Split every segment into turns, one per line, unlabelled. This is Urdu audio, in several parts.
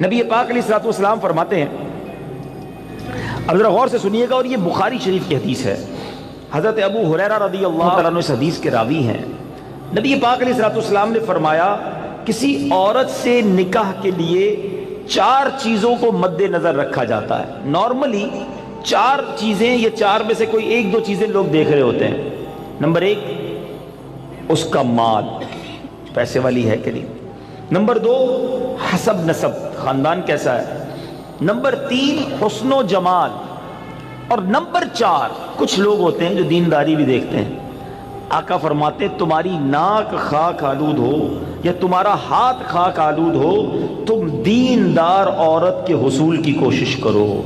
نبی پاک علیہ الصلوۃ والسلام فرماتے ہیں، اب ذرا غور سے سنیے گا، اور یہ بخاری شریف کی حدیث ہے، حضرت ابو ہریرہ رضی اللہ تعالیٰ عنہ اس حدیث کے راوی ہیں۔ نبی پاک علیہ الصلوۃ والسلام نے فرمایا کسی عورت سے نکاح کے لیے 4 چیزوں کو مد نظر رکھا جاتا ہے۔ نارملی 4 چیزیں یا 4 میں سے کوئی 1-2 چیزیں لوگ دیکھ رہے ہوتے ہیں۔ نمبر 1 اس کا مال، پیسے والی ہے کہ نہیں۔ نمبر 2 حسب نسب، خاندان کیسا ہے۔ نمبر 3 حسن و جمال، اور نمبر 4 کچھ لوگ ہوتے ہیں جو دینداری بھی دیکھتے ہیں۔ آقا فرماتے ہیں تمہاری ناک خاک آلود ہو یا تمہارا ہاتھ خاک آلود ہو، تم دیندار عورت کے حصول کی کوشش کرو۔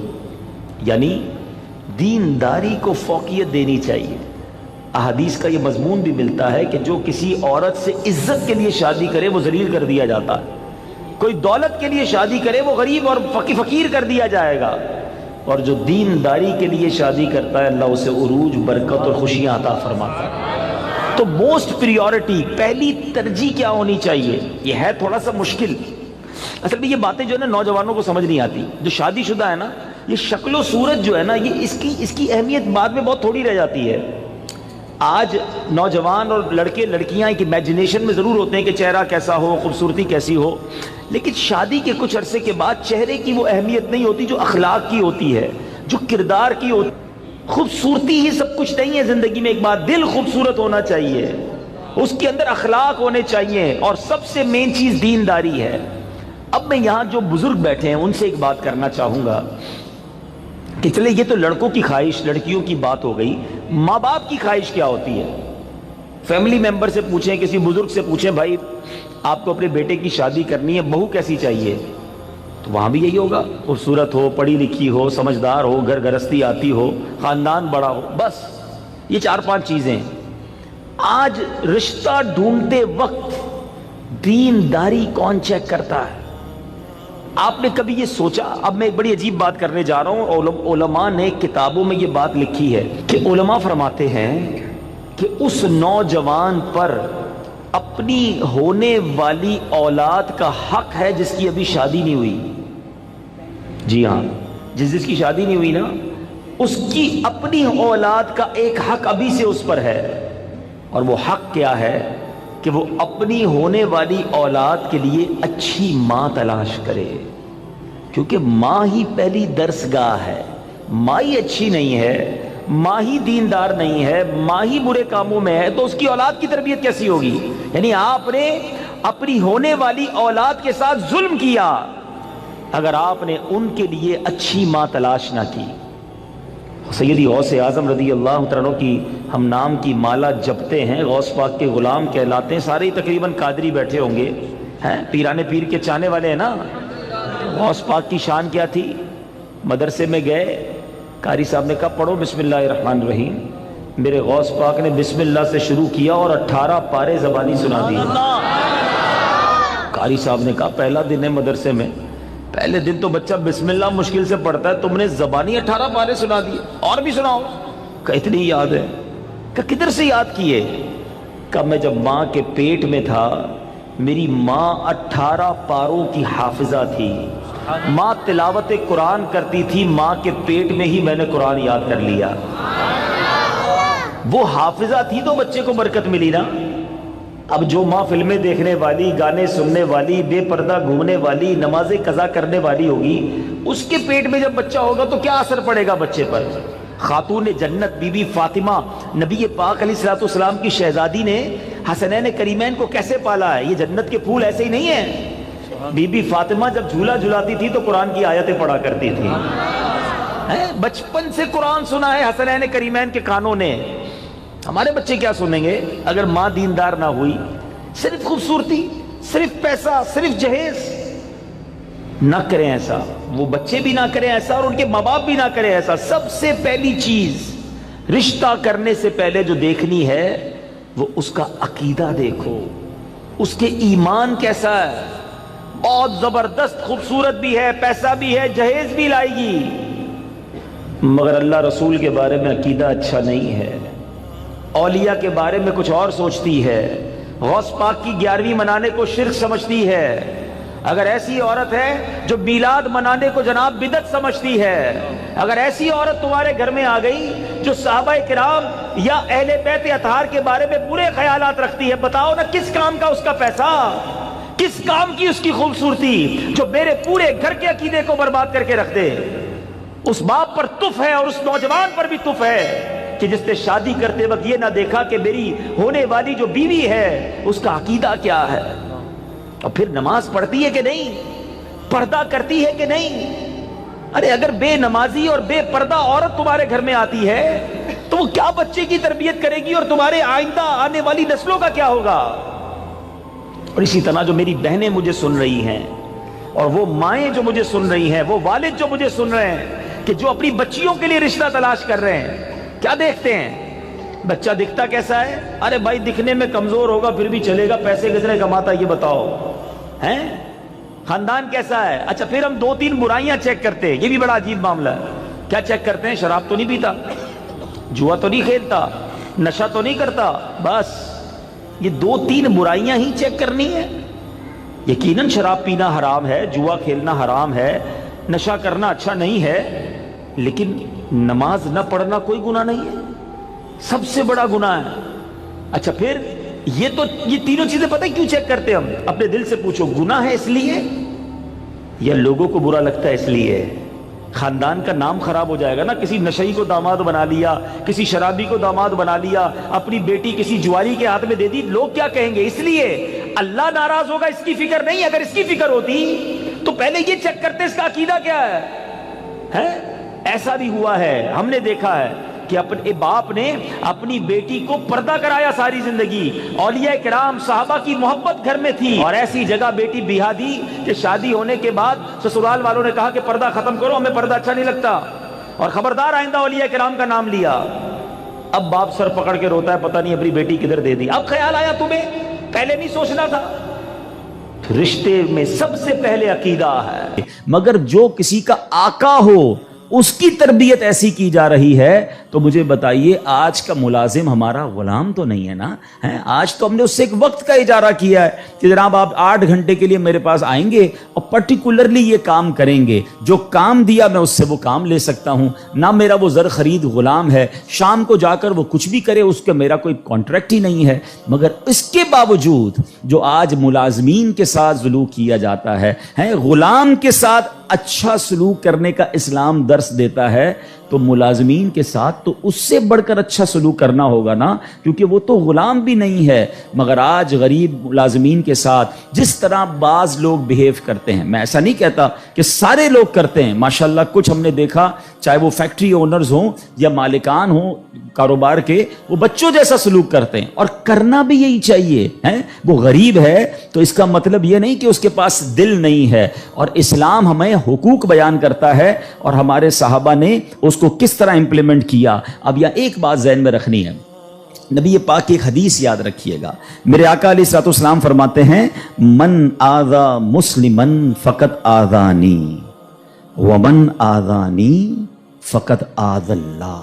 یعنی دینداری کو فوقیت دینی چاہیے۔ احادیث کا یہ مضمون بھی ملتا ہے کہ جو کسی عورت سے عزت کے لیے شادی کرے وہ ذلیل کر دیا جاتا ہے، کوئی دولت کے لیے شادی کرے وہ غریب اور فقیر کر دیا جائے گا، اور جو دینداری کے لیے شادی کرتا ہے اللہ اسے عروج، برکت اور خوشیاں عطا فرماتا ہے۔ تو موسٹ پریورٹی، پہلی ترجیح کیا ہونی چاہیے؟ یہ ہے تھوڑا سا مشکل، اصل میں یہ باتیں جو ہے نا نوجوانوں کو سمجھ نہیں آتی۔ جو شادی شدہ ہے نا، یہ شکل و صورت جو ہے نا، یہ اس کی اہمیت بعد میں بہت تھوڑی رہ جاتی ہے۔ آج نوجوان اور لڑکے لڑکیاں ایک امیجنیشن میں ضرور ہوتے ہیں کہ چہرہ کیسا ہو، خوبصورتی کیسی ہو، لیکن شادی کے کچھ عرصے کے بعد چہرے کی وہ اہمیت نہیں ہوتی جو اخلاق کی ہوتی ہے، جو کردار کی ہوتی ہے۔ خوبصورتی ہی سب کچھ نہیں ہے زندگی میں، ایک بات، دل خوبصورت ہونا چاہیے، اس کے اندر اخلاق ہونے چاہیے، اور سب سے مین چیز دینداری ہے۔ اب میں یہاں جو بزرگ بیٹھے ہیں ان سے ایک بات کرنا چاہوں گا کہ چلے یہ تو لڑکوں کی خواہش، لڑکیوں کی بات ہو گئی، ماں باپ کی خواہش کیا ہوتی ہے؟ فیملی ممبر سے پوچھیں، کسی بزرگ سے پوچھیں، بھائی آپ کو اپنے بیٹے کی شادی کرنی ہے، بہو کیسی چاہیے؟ تو وہاں بھی یہی ہوگا، خوبصورت ہو، پڑھی لکھی ہو، سمجھدار ہو، گھر گرستی آتی ہو، خاندان بڑا ہو، بس یہ 4-5 چیزیں۔ آج رشتہ ڈھونڈتے وقت دینداری کون چیک کرتا ہے؟ آپ نے کبھی یہ سوچا؟ اب میں ایک بڑی عجیب بات کرنے جا رہا ہوں، علماء نے کتابوں میں یہ بات لکھی ہے کہ علماء فرماتے ہیں کہ اس نوجوان پر اپنی ہونے والی اولاد کا حق ہے جس کی ابھی شادی نہیں ہوئی۔ جی ہاں، جس کی شادی نہیں ہوئی نا، اس کی اپنی اولاد کا ایک حق ابھی سے اس پر ہے، اور وہ حق کیا ہے کہ وہ اپنی ہونے والی اولاد کے لیے اچھی ماں تلاش کرے، کیونکہ ماں ہی پہلی درسگاہ ہے۔ ماں ہی اچھی نہیں ہے، ماں ہی دیندار نہیں ہے، ماں ہی برے کاموں میں ہے، تو اس کی اولاد کی تربیت کیسی ہوگی؟ یعنی آپ نے اپنی ہونے والی اولاد کے ساتھ ظلم کیا اگر آپ نے ان کے لیے اچھی ماں تلاش نہ کی۔ سیدی غوث اعظم رضی اللہ عنہ کی ہم نام کی مالا جپتے ہیں، غوث پاک کے غلام کہلاتے ہیں، سارے تقریباً قادری بیٹھے ہوں گے، ہیں پیرانے پیر کے چاہنے والے ہیں نا۔ غوث پاک کی شان کیا تھی؟ مدرسے میں گئے، قاری صاحب نے کہا پڑھو بسم اللہ الرحمن الرحیم، میرے غوث پاک نے بسم اللہ سے شروع کیا اور 18 پارے زبانی سنا دی۔ قاری صاحب نے کہا پہلا دن ہے مدرسے میں، پہلے دن تو بچہ بسم اللہ مشکل سے پڑھتا ہے، تم نے زبانی 18 پارے سنا دیے، اور بھی سناؤ۔ کہا اتنی یاد ہے؟ کہا کدھر سے یاد کیے؟ کہا میں جب ماں کے پیٹ میں تھا میری ماں 18 پاروں کی حافظہ تھی، ماں تلاوت قرآن کرتی تھی، ماں کے پیٹ میں ہی میں نے قرآن یاد کر لیا۔ وہ حافظہ تھی تو بچے کو برکت ملی نا۔ اب جو ماں فلمیں دیکھنے والی، گانے سننے والی، بے پردہ گھومنے والی، نمازیں قضا کرنے والی ہوگی، اس کے پیٹ میں جب بچہ ہوگا تو کیا اثر پڑے گا بچے پر؟ خاتون جنت بی بی فاطمہ، نبی پاک علیہ الصلوۃ والسلام کی شہزادی نے حسنین کریمین کو کیسے پالا ہے؟ یہ جنت کے پھول ایسے ہی نہیں ہیں۔ بی بی فاطمہ جب جھولا جھلاتی تھی تو قرآن کی آیتیں پڑھا کرتی تھی، بچپن سے قرآن سنا ہے حسنین کریمین کے کانوں نے۔ ہمارے بچے کیا سنیں گے اگر ماں دیندار نہ ہوئی؟ صرف خوبصورتی، صرف پیسہ، صرف جہیز۔ نہ کریں ایسا، وہ بچے بھی نہ کریں ایسا، اور ان کے ماں باپ بھی نہ کریں ایسا۔ سب سے پہلی چیز رشتہ کرنے سے پہلے جو دیکھنی ہے وہ اس کا عقیدہ دیکھو، اس کے ایمان کیسا ہے۔ بہت زبردست خوبصورت بھی ہے، پیسہ بھی ہے، جہیز بھی لائے گی، مگر اللہ رسول کے بارے میں عقیدہ اچھا نہیں ہے، اولیاء کے بارے میں کچھ اور سوچتی ہے، غوث پاک کی 11ویں منانے کو شرک سمجھتی ہے، اگر ایسی عورت ہے جو میلاد منانے کو جناب بدعت سمجھتی ہے، اگر ایسی عورت تمہارے گھر میں آ گئی جو صحابہ کرام یا اہل بیت اطہار کے بارے میں برے خیالات رکھتی ہے، بتاؤ نا کس کام کا اس کا پیسہ، کس کام کی اس کی خوبصورتی جو میرے پورے گھر کے عقیدے کو برباد کر کے رکھ دے۔ اس باپ پر تف ہے اور اس نوجوان پر بھی تف ہے کہ جس نے شادی کرتے وقت یہ نہ دیکھا کہ میری ہونے والی جو بیوی ہے اس کا عقیدہ کیا ہے، اور پھر نماز پڑھتی ہے کہ نہیں، پردہ کرتی ہے کہ نہیں۔ ارے اگر بے نمازی اور بے پردہ عورت تمہارے گھر میں آتی ہے تو وہ کیا بچے کی تربیت کرے گی اور تمہارے آئندہ آنے والی نسلوں کا کیا ہوگا؟ اور اسی طرح جو میری بہنیں مجھے سن رہی ہیں اور وہ مائیں جو مجھے سن رہی ہیں، وہ والد جو مجھے سن رہے ہیں کہ جو اپنی بچیوں کے لیے رشتہ تلاش کر رہے ہیں، کیا دیکھتے ہیں؟ بچہ دکھتا کیسا ہے؟ ارے بھائی دکھنے میں کمزور ہوگا پھر بھی چلے گا، پیسے کتنے کماتا یہ بتاؤ، ہیں؟ خاندان کیسا ہے؟ اچھا پھر ہم 2-3 برائیاں چیک کرتے ہیں، یہ بھی بڑا عجیب معاملہ ہے۔ کیا چیک کرتے ہیں؟ شراب تو نہیں پیتا، جوا تو نہیں کھیلتا، نشہ تو نہیں کرتا، بس یہ 2-3 برائیاں ہی چیک کرنی ہے۔ یقیناً شراب پینا حرام ہے، جوا کھیلنا حرام ہے، نشہ کرنا اچھا نہیں ہے، لیکن نماز نہ پڑھنا کوئی گناہ نہیں ہے، سب سے بڑا گناہ ہے۔ اچھا پھر یہ تینوں چیزیں پتہ ہے کیوں چیک کرتے ہیں ہم؟ اپنے دل سے پوچھو، گناہ ہے اس لیے یا لوگوں کو برا لگتا ہے اس لیے؟ خاندان کا نام خراب ہو جائے گا نا، کسی نشئی کو داماد بنا لیا، کسی شرابی کو داماد بنا لیا، اپنی بیٹی کسی جواری کے ہاتھ میں دے دی، لوگ کیا کہیں گے؟ اس لیے اللہ ناراض ہوگا اس کی فکر نہیں۔ اگر اس کی فکر ہوتی تو پہلے یہ چیک کرتے اس کا عقیدہ کیا ہے۔ ایسا بھی ہوا ہے، ہم نے دیکھا ہے کہ اپنے باپ نے اپنی بیٹی کو پردہ کرایا ساری زندگی، اولیاء کرام صحابہ کی محبت گھر میں تھی، اور ایسی جگہ بیٹی بیاہ دی کہ شادی ہونے کے بعد سسرال والوں نے کہا کہ پردہ ختم کرو، ہمیں پردہ اچھا نہیں لگتا، اور خبردار آئندہ اولیاء کرام کا نام لیا۔ اب باپ سر پکڑ کے روتا ہے، پتہ نہیں اپنی بیٹی کدھر دے دی۔ اب خیال آیا تمہیں، پہلے نہیں سوچنا تھا؟ رشتے میں سب سے پہلے عقیدہ ہے، مگر جو کسی کا آقا ہو اس کی تربیت ایسی کی جا رہی ہے تو مجھے بتائیے آج کا ملازم ہمارا غلام تو نہیں ہے نا؟ آج تو ہم نے اس سے ایک وقت کا اجارہ کیا ہے کہ جناب آپ 8 گھنٹے کے لیے میرے پاس آئیں گے اور پرٹیکولرلی یہ کام کریں گے، جو کام دیا میں اس سے وہ کام لے سکتا ہوں، نہ میرا وہ زر خرید غلام ہے، شام کو جا کر وہ کچھ بھی کرے اس کا میرا کوئی کانٹریکٹ ہی نہیں ہے۔ مگر اس کے باوجود جو آج ملازمین کے ساتھ سلوک کیا جاتا ہے، غلام کے ساتھ اچھا سلوک کرنے کا اسلام درس دیتا ہے، تو ملازمین کے ساتھ تو اس سے بڑھ کر اچھا سلوک کرنا ہوگا نا، کیونکہ وہ تو غلام بھی نہیں ہے۔ مگر آج غریب ملازمین کے ساتھ جس طرح بعض لوگ بیہیو کرتے ہیں، میں ایسا نہیں کہتا کہ سارے لوگ کرتے ہیں، ماشاءاللہ کچھ ہم نے دیکھا، چاہے وہ فیکٹری اونرز ہوں یا مالکان ہوں کاروبار کے، وہ بچوں جیسا سلوک کرتے ہیں، اور کرنا بھی یہی چاہیے۔ وہ غریب ہے تو اس کا مطلب یہ نہیں کہ اس کے پاس دل نہیں ہے، اور اسلام ہمیں حقوق بیان کرتا ہے اور ہمارے صحابہ نے اس کو کس طرح امپلیمنٹ کیا۔ اب یہ ایک بات ذہن میں رکھنی ہے، نبی پاک کی ایک حدیث یاد رکھیے گا، میرے آقا علیہ الصلوۃ والسلام فرماتے ہیں من آذا مسلمن فقط آذانی ومن آذانی فقط آذ اللہ،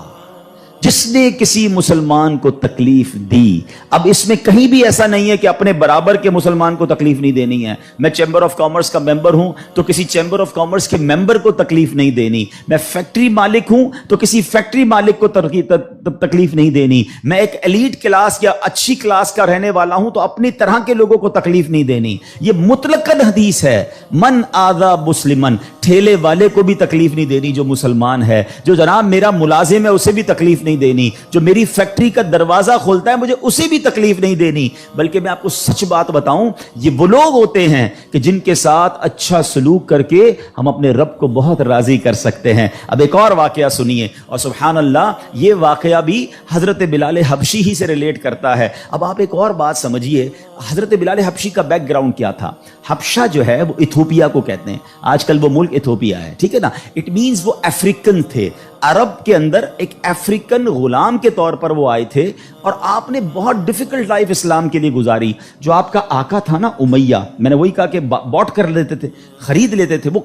جس نے کسی مسلمان کو تکلیف دی۔ اب اس میں کہیں بھی ایسا نہیں ہے کہ اپنے برابر کے مسلمان کو تکلیف نہیں دینی ہے۔ میں چیمبر آف کامرس کا ممبر ہوں تو کسی چیمبر آف کامرس کے ممبر کو تکلیف نہیں دینی، میں فیکٹری مالک ہوں تو کسی فیکٹری مالک کو تکلیف نہیں دینی، میں ایک ایلیٹ کلاس یا اچھی کلاس کا رہنے والا ہوں تو اپنی طرح کے لوگوں کو تکلیف نہیں دینی۔ یہ مطلقاً حدیث ہے، من آذا مسلمن، ٹھیلے والے کو بھی تکلیف نہیں دینی جو مسلمان ہے، جو جناب میرا ملازم ہے اسے بھی تکلیف نہیں دینی، جو میری فیکٹری کا دروازہ کھولتا ہے مجھے اسے بھی تکلیف نہیں دینی۔ بلکہ میں آپ کو سچ بات بتاؤں، یہ وہ لوگ ہوتے ہیں کہ جن کے ساتھ اچھا سلوک کر کے ہم اپنے رب کو بہت راضی کر سکتے ہیں۔ اب ایک اور واقعہ سنیے، اور سبحان اللہ یہ واقعہ بھی حضرت بلال حبشی ہی سے ریلیٹ کرتا ہے۔ اب آپ ایک اور بات سمجھیے، حضرت بلال حبشی کا بیک گراؤنڈ کیا تھا؟ حبشہ جو ہے وہ ایتھوپیا کو کہتے ہیں، آج کل وہ ملک ایتھوپیا ہے، ٹھیک ہے نا؟ اٹ مینز وہ افریقن تھے، عرب کے اندر ایک افریقن غلام کے طور پر وہ آئے تھے، اور آپ نے بہت ڈیفیکلٹ لائف اسلام کے لیے گزاری۔ جو آپ کا آقا تھا نا امیہ، میں نے وہی کہا کہ باٹ کر لیتے تھے، خرید لیتے تھے، وہ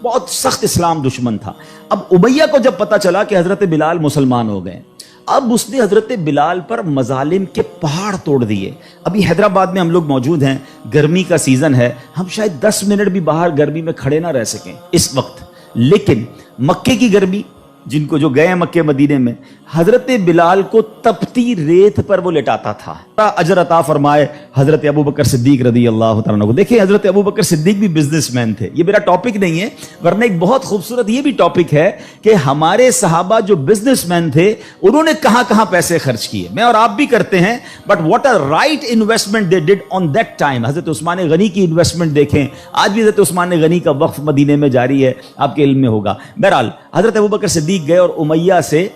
بہت سخت اسلام دشمن تھا۔ اب امیہ کو جب پتا چلا کہ حضرت بلال مسلمان ہو گئے، اب اس نے حضرت بلال پر مظالم کے پہاڑ توڑ دیے. ابھی حیدرآباد میں ہم لوگ موجود ہیں, گرمی کا سیزن ہے, ہم شاید 10 منٹ بھی باہر گرمی میں کھڑے نہ رہ سکیں اس وقت, لیکن مکے کی گرمی, جن کو جو گئے ہیں مکے مدینے میں, حضرت بلال کو تپتی ریت پر وہ لٹاتا تھا. اجر عطا فرمائے حضرت ابو بکر صدیق رضی اللہ تعالیٰ عنہ کو. دیکھیں حضرت ابو بکر صدیق بھی بزنس مین تھے, یہ میرا ٹاپک نہیں ہے, ورنہ ایک بہت خوبصورت یہ بھی ٹاپک ہے کہ ہمارے صحابہ جو بزنس مین تھے انہوں نے کہاں کہاں پیسے خرچ کیے. میں اور آپ بھی کرتے ہیں, but what a right investment they did on that time. Hazrat Usman غنی کی انویسٹمنٹ دیکھیں, آج بھی حضرت عثمان غنی کا وقف مدینے میں جاری ہے, آپ کے علم میں ہوگا. بہرحال حضرت ابو بکر صدیق گئے اور امیہ سے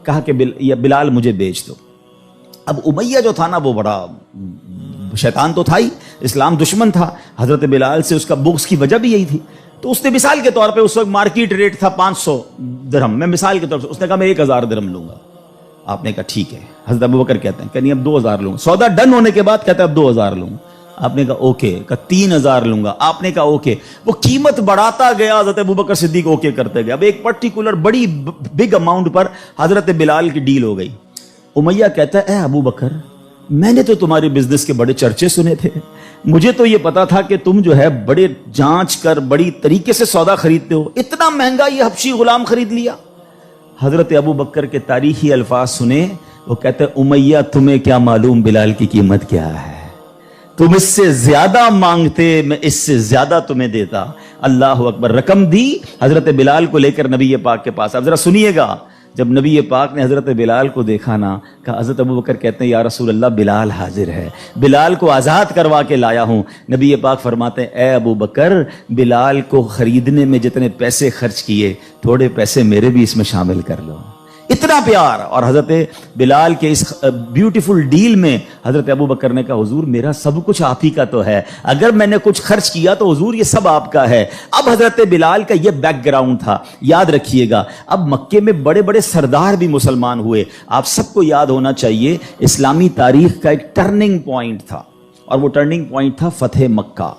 کہا کہ بلال مجھے بیچ دو. اب امیہ جو تھا نا وہ بڑا شیطان تو تھا ہی, اسلام دشمن تھا. حضرت بلال سے اس کا بغض کی وجہ بھی یہی تھی. تو اس نے مثال کے طور پہ, اس وقت مارکیٹ ریٹ تھا 500 درہم, میں مثال کے طور پر, اس نے کہا میں 1000 درہم لوں گا. آپ نے کہا ٹھیک ہے. حضرت ابو بکر کہتے ہیں کہ نہیں اب 2000 لوں گا. سودا ڈن ہونے کے بعد کہتا ہے اب 2000 لوں گا. آپ نے کہا اوکے. کہا 3000 لوں گا. آپ نے کہا اوکے. وہ قیمت بڑھاتا گیا, حضرت ابو بکر صدیق اوکے کرتے گئے. اب ایک پرٹیکولر بڑی بگ اماؤنٹ پر حضرت بلال کی ڈیل ہو گئی. امیہ کہتا ہے اے ابو بکر, میں نے تو تمہارے بزنس کے بڑے چرچے سنے تھے, مجھے تو یہ پتا تھا کہ تم جو ہے بڑے جانچ کر بڑی طریقے سے سودا خریدتے ہو, اتنا مہنگا یہ حبشی غلام خرید لیا. حضرت ابو بکر کے تاریخی الفاظ سنے, وہ کہتے ہیں امیہ تمہیں کیا معلوم بلال کی قیمت کیا ہے, تم اس سے زیادہ مانگتے میں اس سے زیادہ تمہیں دیتا. اللہ اکبر. رقم دی, حضرت بلال کو لے کر نبی پاک کے پاس. اب ذرا سنیے گا, جب نبی پاک نے حضرت بلال کو دیکھا نا, کہا حضرت ابو بکر کہتے ہیں یا رسول اللہ بلال حاضر ہے, بلال کو آزاد کروا کے لایا ہوں. نبی پاک فرماتے ہیں اے ابو بکر, بلال کو خریدنے میں جتنے پیسے خرچ کیے تھوڑے پیسے میرے بھی اس میں شامل کر لو. اتنا پیار. اور حضرت بلال کے اس بیوٹیفل ڈیل میں حضرت ابو بکر نے کہا حضور میرا سب کچھ آپ ہی کا تو ہے, اگر میں نے کچھ خرچ کیا تو حضور یہ سب آپ کا ہے. اب حضرت بلال کا یہ بیک گراؤنڈ تھا, یاد رکھیے گا. اب مکے میں بڑے بڑے سردار بھی مسلمان ہوئے. آپ سب کو یاد ہونا چاہیے اسلامی تاریخ کا ایک ٹرننگ پوائنٹ تھا, اور وہ ٹرننگ پوائنٹ تھا فتح مکہ.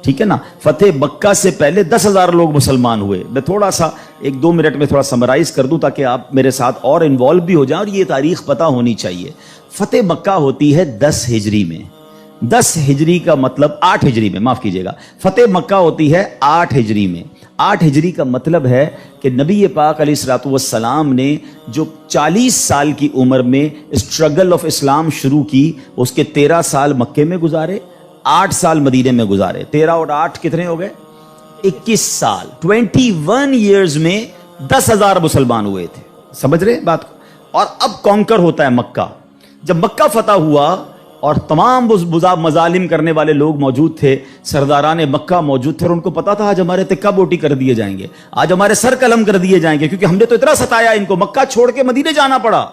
ٹھیک ہے نا, فتح مکہ سے پہلے 10,000 لوگ مسلمان ہوئے. میں تھوڑا سا 1-2 منٹ میں تھوڑا سمرائز کر دوں تاکہ آپ میرے ساتھ اور انوالو بھی ہو جائیں, اور یہ تاریخ پتہ ہونی چاہیے. فتح مکہ ہوتی ہے 10 ہجری میں. 10 ہجری کا مطلب 8 ہجری میں, معاف کیجیے گا, فتح مکہ ہوتی ہے 8 ہجری میں. 8 ہجری کا مطلب ہے کہ نبی پاک علیہ الصلوۃ والسلام نے جو 40 سال کی عمر میں اسٹرگل آف اسلام شروع کی, اس کے 13 سال مکے میں گزارے, 8 سال مدینے میں گزارے. 13 اور 8 کتنے ہو گئے؟ 21 سال. 21 ایئرز میں 10,000 مسلمان ہوئے تھے. سمجھ رہے بات کو؟ اور اب کانکر ہوتا ہے مکہ. جب مکہ فتح ہوا اور تمام مظالم کرنے والے لوگ موجود تھے, سرداران مکہ موجود تھے, اور ان کو پتا تھا آج ہمارے تکہ بوٹی کر دیے جائیں گے, آج ہمارے سر قلم کر دیے جائیں گے, کیونکہ ہم نے تو اتنا ستایا ان کو, مکہ چھوڑ کے مدینے جانا پڑا.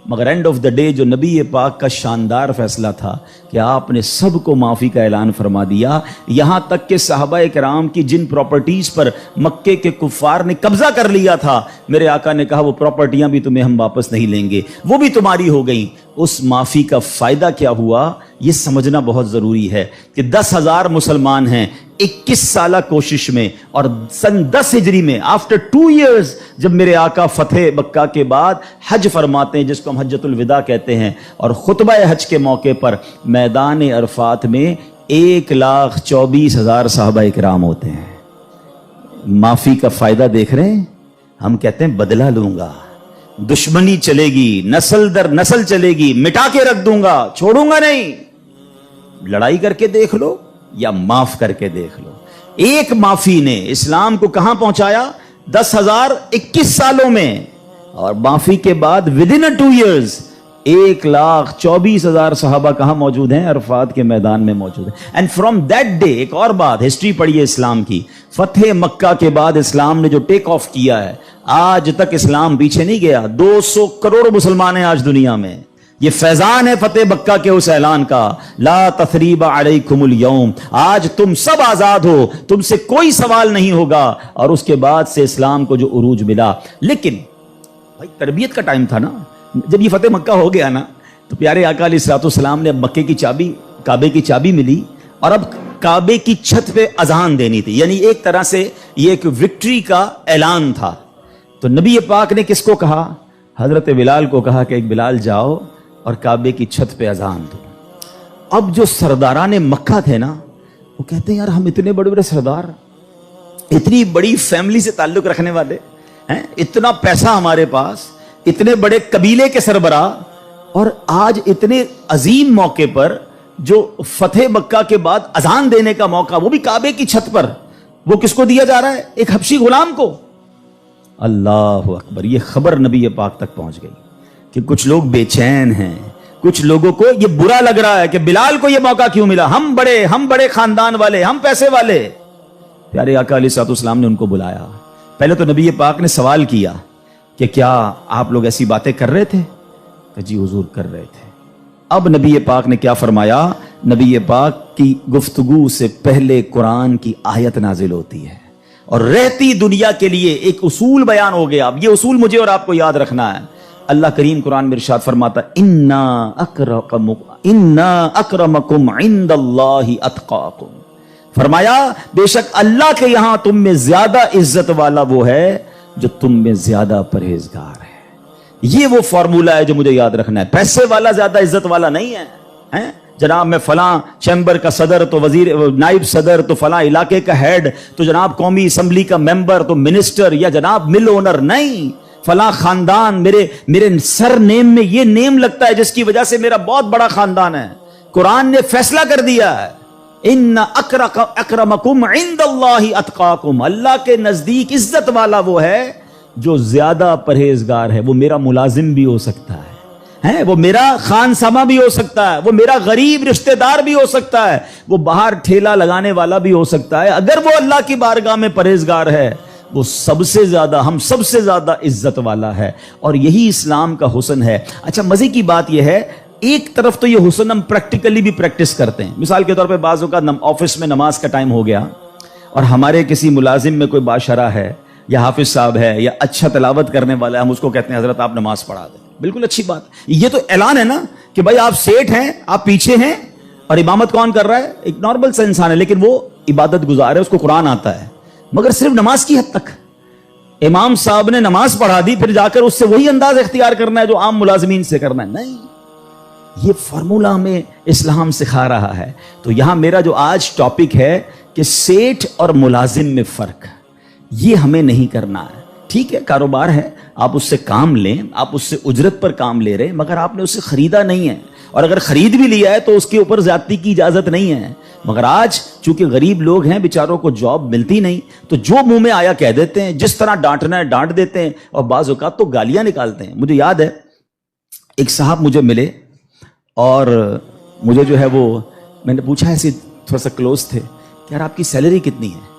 مگر اینڈ آف دا ڈے جو نبی پاک کا شاندار فیصلہ تھا کہ آپ نے سب کو معافی کا اعلان فرما دیا, یہاں تک کہ صحابہ کرام کی جن پراپرٹیز پر مکے کے کفار نے قبضہ کر لیا تھا, میرے آقا نے کہا وہ پراپرٹیاں بھی تمہیں ہم واپس نہیں لیں گے, وہ بھی تمہاری ہو گئیں. اس معافی کا فائدہ کیا ہوا یہ سمجھنا بہت ضروری ہے کہ 10,000 مسلمان ہیں 21 سالہ کوشش میں, اور سن 10 ہجری میں آفٹر 2 ایئرز جب میرے آقا فتح مکہ کے بعد حج فرماتے ہیں, جس کو ہم حجۃ الوداع کہتے ہیں, اور خطبہ حج کے موقع پر میدان عرفات میں 1,24,000 صحابہ کرام ہوتے ہیں. معافی کا فائدہ دیکھ رہے ہیں, ہم کہتے ہیں بدلہ لوں گا, دشمنی چلے گی, نسل در نسل چلے گی, مٹا کے رکھ دوں گا, چھوڑوں گا نہیں. لڑائی کر کے دیکھ لو یا معاف کر کے دیکھ لو. ایک معافی نے اسلام کو کہاں پہنچایا؟ 10,021 سالوں میں, اور معافی کے بعد ودن 2 ایئرز 1,24,000 صحابہ کہاں موجود ہیں؟ عرفات کے میدان میں موجود ہیں. اینڈ فرام دیٹ ڈے, ایک اور بات, ہسٹری پڑھیے اسلام کی, فتح مکہ کے بعد اسلام نے جو ٹیک آف کیا ہے, آج تک اسلام پیچھے نہیں گیا. 200 کروڑ مسلمان ہیں آج دنیا میں. یہ فیضان ہے فتح مکہ کے اس اعلان کا, لا تثریب علیکم اليوم, آج تم سب آزاد ہو, تم سے کوئی سوال نہیں ہوگا. اور اس کے بعد سے اسلام کو جو عروج ملا. لیکن بھائی تربیت کا ٹائم تھا نا, جب یہ فتح مکہ ہو گیا نا, تو پیارے آقا علیہ الصلوۃ والسلام نے اب مکے کی چابی, کعبے کی چابی ملی, اور اب کعبے کی چھت پہ اذان دینی تھی. یعنی ایک طرح سے یہ ایک وکٹری کا اعلان تھا. تو نبی پاک نے کس کو کہا؟ حضرت بلال کو کہا کہ بلال جاؤ اور کعبے کی چھت پہ اذان دو۔ اب جو سرداران مکہ تھے نا وہ کہتے ہیں یار ہم اتنے بڑے بڑے سردار، اتنی بڑی فیملی سے تعلق رکھنے والے ہیں، اتنا پیسہ ہمارے پاس، اتنے بڑے قبیلے کے سربراہ، اور آج اتنے عظیم موقع پر جو فتح مکہ کے بعد اذان دینے کا موقع، وہ بھی کعبے کی چھت پر، وہ کس کو دیا جا رہا ہے؟ ایک حبشی غلام کو۔ اللہ اکبر، یہ خبر نبی پاک تک پہنچ گئی کہ کچھ لوگ بے چین ہیں، کچھ لوگوں کو یہ برا لگ رہا ہے کہ بلال کو یہ موقع کیوں ملا، ہم بڑے خاندان والے، ہم پیسے والے۔ پیارے آقا علیہ الصلوۃ والسلام نے ان کو بلایا۔ پہلے تو نبی پاک نے سوال کیا کہ کیا آپ لوگ ایسی باتیں کر رہے تھے؟ کہ جی حضور کر رہے تھے۔ اب نبی پاک نے کیا فرمایا؟ نبی پاک کی گفتگو سے پہلے قرآن کی آیت نازل ہوتی ہے اور رہتی دنیا کے لیے ایک اصول بیان ہو گیا۔ اب یہ اصول مجھے اور آپ کو یاد رکھنا ہے۔ اللہ کریم قرآن میں ارشاد فرماتا انا اکرمکم عند اللہ اتقاکم، فرمایا بے شک اللہ کے یہاں تم میں زیادہ عزت والا وہ ہے جو تم میں زیادہ پرہیزگار ہے۔ یہ وہ فارمولہ ہے جو مجھے یاد رکھنا ہے۔ پیسے والا زیادہ عزت والا نہیں ہے، جناب میں فلاں چیمبر کا صدر تو وزیر نائب صدر تو فلاں علاقے کا ہیڈ تو جناب قومی اسمبلی کا ممبر تو منسٹر یا جناب مل اونر، نہیں، فلاں خاندان میرے سر نیم میں یہ نیم لگتا ہے جس کی وجہ سے میرا بہت بڑا خاندان ہے۔ قرآن نے فیصلہ کر دیا ہے ان اکرمکم عند اللہ اتقاکم، اللہ کے نزدیک عزت والا وہ ہے جو زیادہ پرہیزگار ہے۔ وہ میرا ملازم بھی ہو سکتا ہے، وہ میرا خان سما بھی ہو سکتا ہے، وہ میرا غریب رشتہ دار بھی ہو سکتا ہے، وہ باہر ٹھیلا لگانے والا بھی ہو سکتا ہے، اگر وہ اللہ کی بارگاہ میں پرہیزگار ہے وہ سب سے زیادہ، ہم سب سے زیادہ عزت والا ہے۔ اور یہی اسلام کا حسن ہے۔ اچھا مزے کی بات یہ ہے، ایک طرف تو یہ حسن ہم پریکٹیکلی بھی پریکٹس کرتے ہیں۔ مثال کے طور پہ بعض اوقات آفس میں نماز کا ٹائم ہو گیا اور ہمارے کسی ملازم میں کوئی باشرہ ہے یا حافظ صاحب ہے یا اچھا تلاوت کرنے والا ہے، ہم اس کو کہتے ہیں حضرت آپ نماز پڑھا دیں۔ بالکل اچھی بات، یہ تو اعلان ہے نا کہ بھائی آپ سیٹ ہیں، آپ پیچھے ہیں، اور امامت کون کر رہا ہے؟ ایک نارمل سا انسان ہے، لیکن وہ عبادت گزار ہے، اس کو قرآن آتا ہے، مگر صرف نماز کی حد تک۔ امام صاحب نے نماز پڑھا دی، پھر جا کر اس سے وہی انداز اختیار کرنا ہے جو عام ملازمین سے کرنا ہے؟ نہیں، یہ فارمولہ ہمیں اسلام سکھا رہا ہے۔ تو یہاں میرا جو آج ٹاپک ہے کہ سیٹ اور ملازم میں فرق، یہ ہمیں نہیں کرنا ہے۔ ٹھیک ہے، کاروبار ہے، آپ اس سے کام لیں، آپ اس سے اجرت پر کام لے رہے، مگر آپ نے اس سے خریدا نہیں ہے، اور اگر خرید بھی لیا ہے تو اس کے اوپر زیادتی کی اجازت نہیں ہے۔ مگر آج چونکہ غریب لوگ ہیں، بیچاروں کو جاب ملتی نہیں، تو جو منہ میں آیا کہہ دیتے ہیں، جس طرح ڈانٹنا ہے ڈانٹ دیتے ہیں، اور بعض اوقات تو گالیاں نکالتے ہیں۔ مجھے یاد ہے ایک صاحب مجھے ملے اور مجھے جو ہے وہ میں نے پوچھا، ایسے تھوڑا سا کلوز تھے کہ یار آپ کی سیلری کتنی ہے؟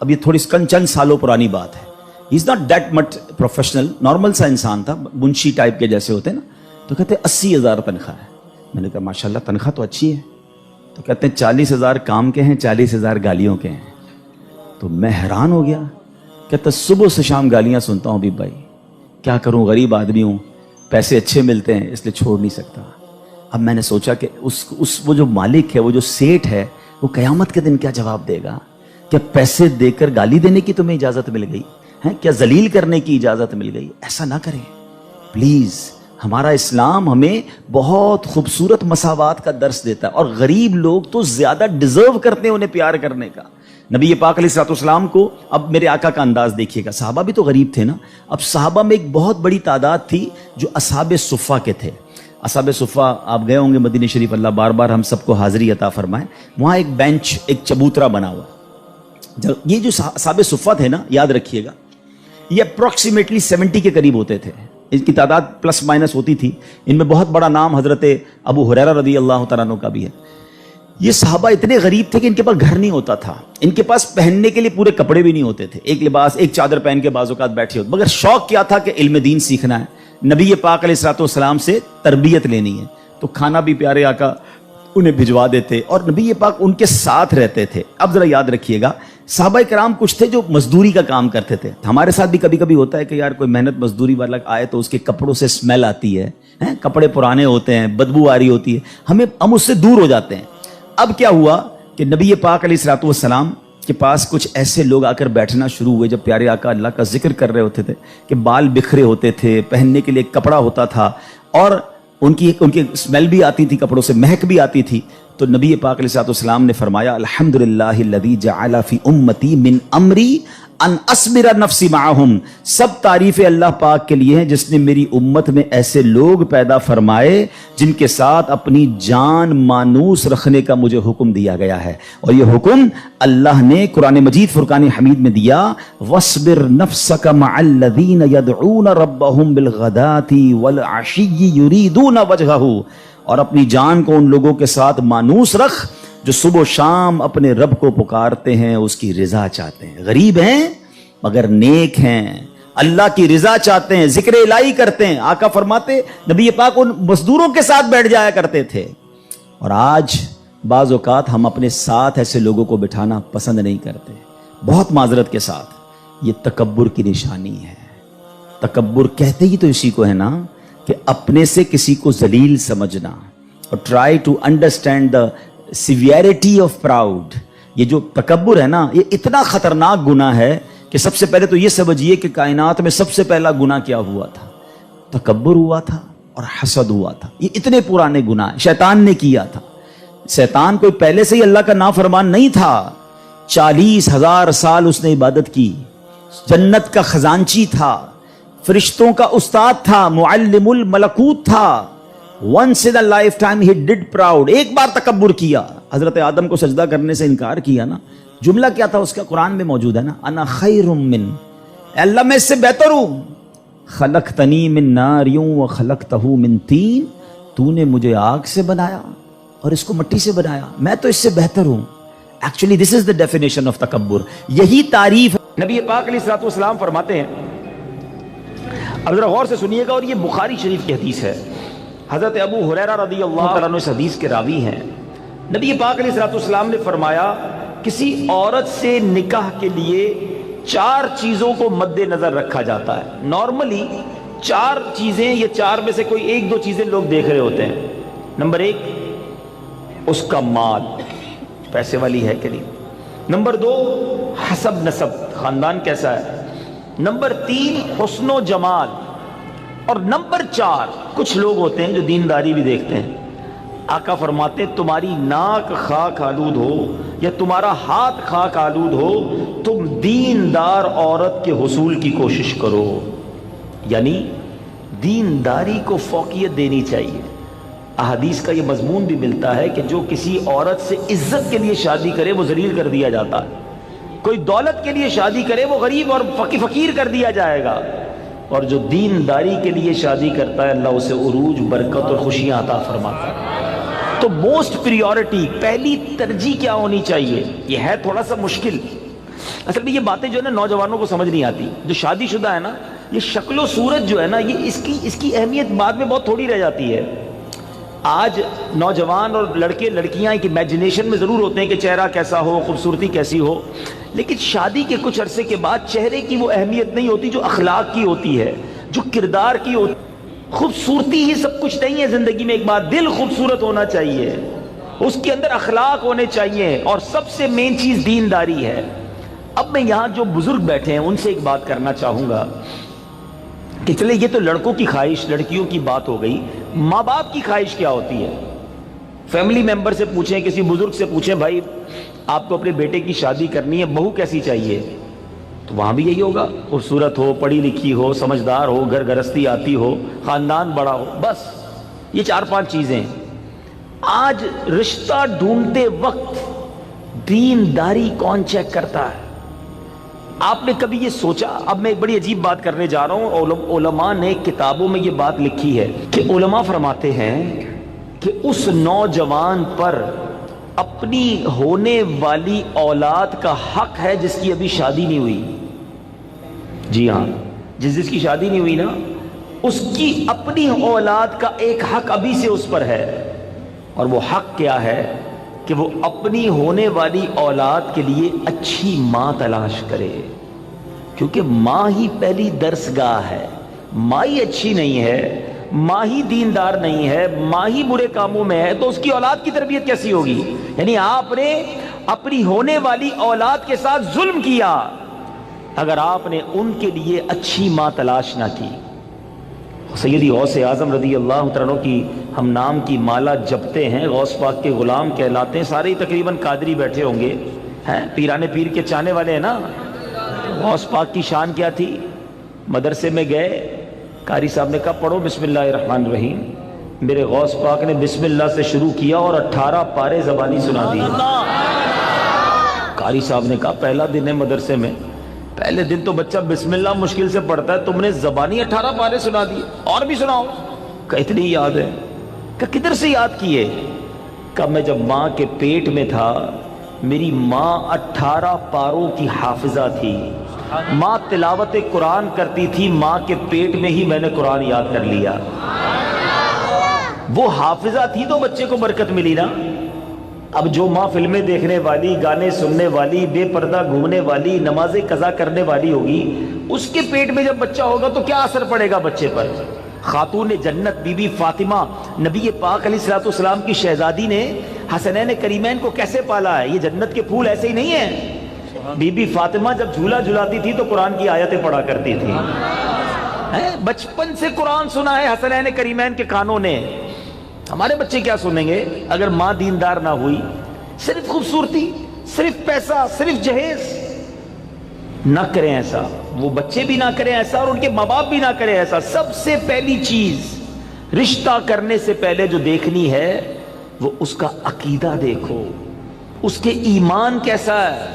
اب یہ تھوڑی چند سالوں پرانی بات ہے۔ He is not that much professional, normal سا انسان تھا، منشی ٹائپ کے جیسے ہوتے ہیں نا۔ تو کہتے 80,000 تنخواہ ہے۔ میں نے کہا ماشاءاللہ تنخواہ تو اچھی ہے۔ تو کہتے ہیں 40,000 کام کے ہیں، 40,000 گالیوں کے ہیں۔ تو میں حیران ہو گیا، کہتا صبح سے شام گالیاں سنتا ہوں بھی بھائی، کیا کروں، غریب آدمی ہوں، پیسے اچھے ملتے ہیں اس لیے چھوڑ نہیں سکتا۔ اب میں نے سوچا کہ وہ جو مالک ہے، وہ جو سیٹ ہے، وہ قیامت کے دن کیا جواب دے گا؟ کیا پیسے دے کر گالی دینے کی تمہیں اجازت مل گئی ہے؟ کیا ذلیل کرنے کی اجازت مل گئی؟ ایسا نہ کریں پلیز۔ ہمارا اسلام ہمیں بہت خوبصورت مساوات کا درس دیتا ہے، اور غریب لوگ تو زیادہ ڈیزرو کرتے ہیں انہیں پیار کرنے کا۔ نبی پاک علیہ الصلوۃ والسلام کو، اب میرے آقا کا انداز دیکھیے گا، صحابہ بھی تو غریب تھے نا۔ اب صحابہ میں ایک بہت بڑی تعداد تھی جو اصحاب صفہ کے تھے۔ اصحاب صفہ آپ گئے ہوں گے مدینہ شریف، اللہ بار بار ہم سب کو حاضری عطا فرمائے۔ وہاں ایک بینچ، ایک چبوترا بنا ہوا۔ یہ جو اصحاب صفہ تھے نا، یاد رکھیے گا، یہ اپروکسیمیٹلی 70 کے قریب ہوتے تھے، ان کی تعداد پلس مائنس ہوتی تھی۔ ان میں بہت بڑا نام حضرت ابو ہریرہ رضی اللہ تعالیٰ عنہ کا بھی ہے۔ یہ صحابہ اتنے غریب تھے کہ ان کے پاس گھر نہیں ہوتا تھا، ان کے پاس پہننے کے لیے پورے کپڑے بھی نہیں ہوتے تھے، ایک لباس، ایک چادر پہن کے بعض اوقات بیٹھے ہوتے، مگر شوق کیا تھا کہ علم دین سیکھنا ہے، نبی پاک علیہ الصلوۃ والسلام سے تربیت لینی ہے۔ تو کھانا بھی پیارے آقا انہیں بھجوا دیتے، اور نبی پاک ان کے ساتھ رہتے تھے۔ اب ذرا یاد رکھیے گا، صحابہ کرام کچھ تھے جو مزدوری کا کام کرتے تھے۔ ہمارے ساتھ بھی کبھی کبھی ہوتا ہے کہ یار کوئی محنت مزدوری والا آئے تو اس کے کپڑوں سے اسمیل آتی ہے، کپڑے پرانے ہوتے ہیں، بدبو آ رہی ہوتی ہے، ہم اس سے دور ہو جاتے ہیں۔ اب کیا ہوا کہ نبی پاک علیہ الصلوۃ والسلام
کے پاس کچھ ایسے لوگ آ کر بیٹھنا شروع ہوئے جب پیارے آقا اللہ کا ذکر کر رہے ہوتے تھے کہ بال بکھرے ہوتے تھے، پہننے کے لیے ایک کپڑا ہوتا تھا اور ان کی اسمیل بھی آتی تھی، کپڑوں سے مہک بھی آتی تھی. تو نبی پاک علیہ السلام نے فرمایا الحمدللہ الذی جعل فی امتی من امری ان اصبر نفسی معہم، سب تعریف اللہ پاک کے لیے ہیں جس نے میری امت میں ایسے لوگ پیدا فرمائے جن کے ساتھ اپنی جان مانوس رکھنے کا مجھے حکم دیا گیا ہے. اور یہ حکم اللہ نے قرآن مجید فرقان حمید میں دیا، وَاصْبِرْ نَفْسَكَ مَعَ الَّذِينَ يَدْعُونَ رَبَّهُمْ بِالْغَدَاةِ وَالْعَشِيِّ يُرِيدُونَ وَجْهَهُ، اور اپنی جان کو ان لوگوں کے ساتھ مانوس رکھ جو صبح و شام اپنے رب کو پکارتے ہیں، اس کی رضا چاہتے ہیں، غریب ہیں مگر نیک ہیں، اللہ کی رضا چاہتے ہیں، ذکر الہی کرتے ہیں. آقا فرماتے نبی پاک ان مزدوروں کے ساتھ بیٹھ جایا کرتے تھے. اور آج بعض اوقات ہم اپنے ساتھ ایسے لوگوں کو بٹھانا پسند نہیں کرتے، بہت معذرت کے ساتھ. یہ تکبر کی نشانی ہے. تکبر کہتے ہی تو اسی کو ہے نا کہ اپنے سے کسی کو ذلیل سمجھنا. اور try to understand the severity of proud. یہ جو تکبر ہے نا، یہ اتنا خطرناک گناہ ہے کہ سب سے پہلے تو یہ سمجھیے کہ کائنات میں سب سے پہلا گناہ کیا ہوا تھا؟ تکبر ہوا تھا اور حسد ہوا تھا. یہ اتنے پرانے گناہ شیطان نے کیا تھا. شیطان کوئی پہلے سے ہی اللہ کا نافرمان نہیں تھا. 40,000 سال اس نے عبادت کی، جنت کا خزانچی تھا، فرشتوں کا استاد تھا، معلم الملکوت تھا. Once in a lifetime he did proud. ایک بار تکبر کیا، حضرت آدم کو سجدہ کرنے سے انکار کیا نا. جملہ کیا تھا اس کا؟ قرآن میں موجود ہے نا، انا خیر من، اے اللہ میں اس سے بہتر ہوں. خلقتنی من نار وخلقتہ من طین، تو نے مجھے آگ سے بنایا اور اس کو مٹی سے بنایا، میں تو اس سے بہتر ہوں. Actually this is the definition of تکبر. یہی تعریف
نبی پاک علیہ السلام فرماتے ہیں، اب ذرا غور سے سنیے گا، اور یہ بخاری شریف کی حدیث ہے. حضرت ابو ہریرہ رضی اللہ تعالیٰ عنہ اس حدیث کے راوی ہیں. نبی پاک علیہ السلام نے فرمایا کسی عورت سے نکاح کے لیے 4 چیزوں کو مد نظر رکھا جاتا ہے. نارملی 4 چیزیں، یہ 4 میں سے کوئی 1-2 چیزیں لوگ دیکھ رہے ہوتے ہیں. نمبر 1 اس کا مال، پیسے والی ہے کہ نہیں. نمبر 2 حسب نسب، خاندان کیسا ہے. نمبر 3 حسن و جمال. اور نمبر 4 کچھ لوگ ہوتے ہیں جو دینداری بھی دیکھتے ہیں. آقا فرماتے ہیں تمہاری ناک خاک آلود ہو یا تمہارا ہاتھ خاک آلود ہو، تم دیندار عورت کے حصول کی کوشش کرو. یعنی دینداری کو فوقیت دینی چاہیے. احادیث کا یہ مضمون بھی ملتا ہے کہ جو کسی عورت سے عزت کے لیے شادی کرے وہ ذلیل کر دیا جاتا ہے. کوئی دولت کے لیے شادی کرے وہ غریب اور فقیر کر دیا جائے گا. اور جو دینداری کے لیے شادی کرتا ہے اللہ اسے عروج، برکت اور خوشیاں عطا فرماتا ہے. تو موسٹ پریورٹی، پہلی ترجیح کیا ہونی چاہیے؟ یہ ہے تھوڑا سا مشکل. اصل میں یہ باتیں جو ہے نا نوجوانوں کو سمجھ نہیں آتی. جو شادی شدہ ہے نا، یہ شکل و صورت جو ہے نا، یہ اس کی اہمیت بعد میں بہت تھوڑی رہ جاتی ہے. آج نوجوان اور لڑکے لڑکیاں ایک امیجنیشن میں ضرور ہوتے ہیں کہ چہرہ کیسا ہو، خوبصورتی کیسی ہو، لیکن شادی کے کچھ عرصے کے بعد چہرے کی وہ اہمیت نہیں ہوتی جو اخلاق کی ہوتی ہے، جو کردار کی ہوتی. خوبصورتی ہی سب کچھ نہیں ہے زندگی میں. ایک بات، دل خوبصورت ہونا چاہیے، اس کے اندر اخلاق ہونے چاہیے، اور سب سے مین چیز دینداری ہے. اب میں یہاں جو بزرگ بیٹھے ہیں ان سے ایک بات کرنا چاہوں گا کہ چلے یہ تو لڑکوں کی خواہش، لڑکیوں کی بات ہو گئی. ماں باپ کی خواہش کیا ہوتی ہے؟ فیملی ممبر سے پوچھیں، کسی بزرگ سے پوچھیں، بھائی آپ کو اپنے بیٹے کی شادی کرنی ہے، بہو کیسی چاہیے؟ تو وہاں بھی یہی ہوگا، خوبصورت ہو، پڑھی لکھی ہو، سمجھدار ہو، گھر گرستی آتی ہو، خاندان بڑا ہو. بس یہ 4-5 چیزیں. آج رشتہ ڈھونڈتے وقت دینداری کون چیک کرتا ہے؟ آپ نے کبھی یہ سوچا؟ اب میں ایک بڑی عجیب بات کرنے جا رہا ہوں. علماء نے کتابوں میں یہ بات لکھی ہے کہ علماء فرماتے ہیں کہ اس نوجوان پر اپنی ہونے والی اولاد کا حق ہے جس کی ابھی شادی نہیں ہوئی. جی ہاں، جس کی شادی نہیں ہوئی نا، اس کی اپنی اولاد کا ایک حق ابھی سے اس پر ہے. اور وہ حق کیا ہے؟ کہ وہ اپنی ہونے والی اولاد کے لیے اچھی ماں تلاش کرے، کیونکہ ماں ہی پہلی درسگاہ ہے. ماں ہی اچھی نہیں ہے، ماں ہی دیندار نہیں ہے، ماں ہی برے کاموں میں ہے، تو اس کی اولاد کی تربیت کیسی ہوگی؟ یعنی آپ نے اپنی ہونے والی اولاد کے ساتھ ظلم کیا اگر آپ نے ان کے لیے اچھی ماں تلاش نہ کی. سیدی غوث اعظم رضی اللہ تعالیٰ عنہ کی ہم نام کی مالا جپتے ہیں، غوث پاک کے غلام کہلاتے ہیں، سارے تقریباً قادری بیٹھے ہوں گے، ہیں پیرانے پیر کے چاہنے والے ہیں نا. غوث پاک کی شان کیا تھی؟ مدرسے میں گئے، قاری صاحب نے کہا پڑھو بسم اللہ الرحمن الرحیم. میرے غوث پاک نے بسم اللہ سے شروع کیا اور 18 پارے زبانی سنا دی. قاری صاحب نے کہا پہلا دن ہے مدرسے میں، پہلے دن تو بچہ بسم اللہ مشکل سے پڑھتا ہے، تم نے زبانی 18 پارے سنا دیے، اور بھی سناؤ. کہ اتنی یاد ہے. کہ کدھر سے یاد کیے؟ کہ میں جب ماں کے پیٹ میں تھا میری ماں 18 پاروں کی حافظہ تھی، ماں تلاوت قرآن کرتی تھی، ماں کے پیٹ میں ہی میں نے قرآن یاد کر لیا. وہ حافظہ تھی تو بچے کو برکت ملی نا. اب جو ماں فلمیں دیکھنے والی، گانے سننے والی، بے پردہ گھومنے والی، نمازیں قضا کرنے والی ہوگی، اس کے پیٹ میں جب بچہ ہوگا تو کیا اثر پڑے گا بچے پر؟ خاتون جنت بی بی فاطمہ نبی پاک علیہ السلام کی شہزادی نے حسنین کریمین کو کیسے پالا ہے؟ یہ جنت کے پھول ایسے ہی نہیں ہیں. بی بی فاطمہ جب جھولا جھلاتی تھی تو قرآن کی آیتیں پڑھا کرتی تھی. بچپن سے قرآن سنا ہے حسنین کریمین کے کانوں نے. ہمارے بچے کیا سنیں گے اگر ماں دیندار نہ ہوئی؟ صرف خوبصورتی، صرف پیسہ، صرف جہیز. نہ کریں ایسا، وہ بچے بھی نہ کریں ایسا اور ان کے ماں باپ بھی نہ کریں ایسا. سب سے پہلی چیز رشتہ کرنے سے پہلے جو دیکھنی ہے وہ اس کا عقیدہ دیکھو، اس کے ایمان کیسا ہے.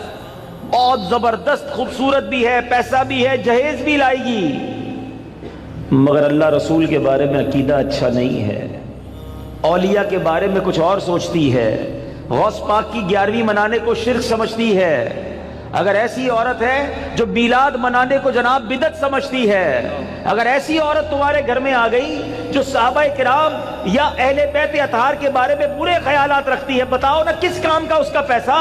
بہت زبردست خوبصورت بھی ہے، پیسہ بھی ہے، جہیز بھی لائے گی، مگر اللہ رسول کے بارے میں عقیدہ اچھا نہیں ہے، اولیاء کے بارے میں کچھ اور سوچتی ہے، غوث پاک کی 11ویں منانے کو شرک سمجھتی ہے. اگر ایسی عورت ہے جو میلاد منانے کو جناب بدعت سمجھتی ہے، اگر ایسی عورت تمہارے گھر میں آ گئی جو صحابہ کرام یا اہل بیت اطہار کے بارے میں برے خیالات رکھتی ہے، بتاؤ نا کس کام کا اس کا پیسہ،